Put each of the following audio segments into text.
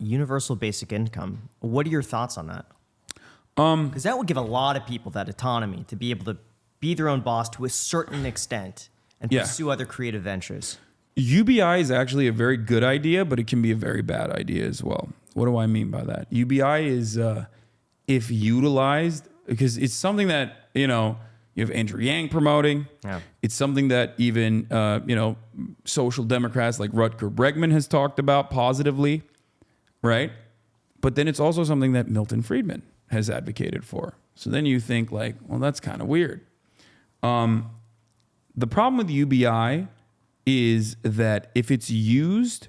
universal basic income. What are your thoughts on that? Because that would give a lot of people that autonomy to be able to be their own boss to a certain extent and pursue other creative ventures. UBI is actually a very good idea, but it can be a very bad idea as well. What do I mean by that? UBI is, if utilized, because it's something that, you have Andrew Yang promoting. Yeah. It's something that even, social democrats like Rutger Bregman has talked about positively, right? But then it's also something that Milton Friedman has advocated for. So then you think like, well, that's kind of weird. The problem with UBI is that if it's used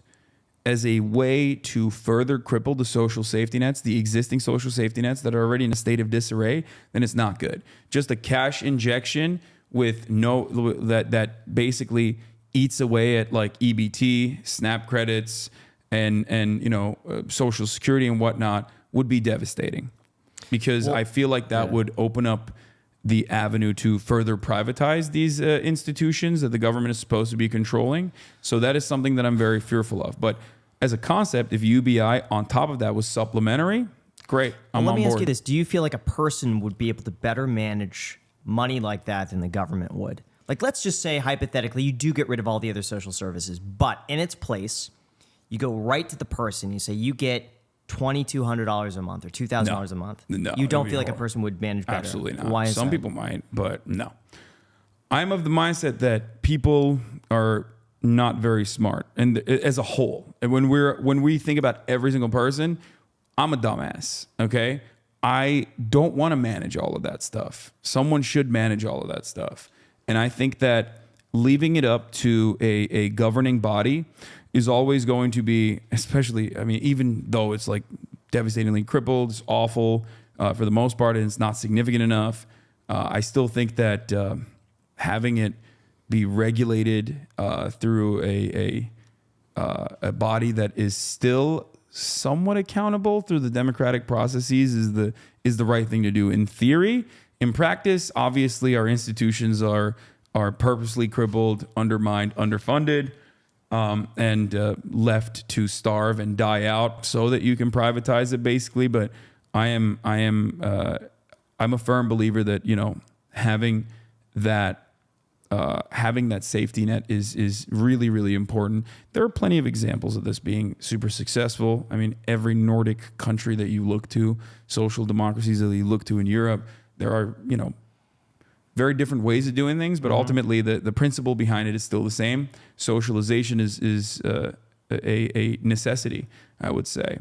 as a way to further cripple the social safety nets, the existing social safety nets that are already in a state of disarray, then it's not good. Just a cash injection with that basically eats away at like EBT, SNAP credits, and Social Security and whatnot would be devastating, because I feel like that would open up the avenue to further privatize these institutions that the government is supposed to be controlling. So that is something that I'm very fearful of. But as a concept, if UBI on top of that was supplementary, great. I'm on board. Let me ask you this. Do you feel like a person would be able to better manage money like that than the government would? Like, let's just say, hypothetically, you do get rid of all the other social services, but in its place, you go right to the person. You say you get $2,200 a month or $2,000 a month. No, you don't feel like a person would manage better. Absolutely not. Why is Some that? people might, but no. I'm of the mindset that people are not very smart, and as a whole. And when we think about every single person, I'm a dumbass. Okay, I don't want to manage all of that stuff. Someone should manage all of that stuff, and I think that leaving it up to a governing body is always going to be, especially, I mean, even though it's like devastatingly crippled, it's awful for the most part, and it's not significant enough. I still think that having it be regulated through a body that is still somewhat accountable through the democratic processes is the right thing to do in theory. In practice, obviously, our institutions are purposely crippled, undermined, underfunded, and left to starve and die out so that you can privatize it, basically. But I'm a firm believer that having that safety net is really, really important. There are plenty of examples of this being super successful. I mean, every Nordic country that you look to, social democracies that you look to in Europe, there are very different ways of doing things, but ultimately the principle behind it is still the same. Socialization is a necessity, I would say.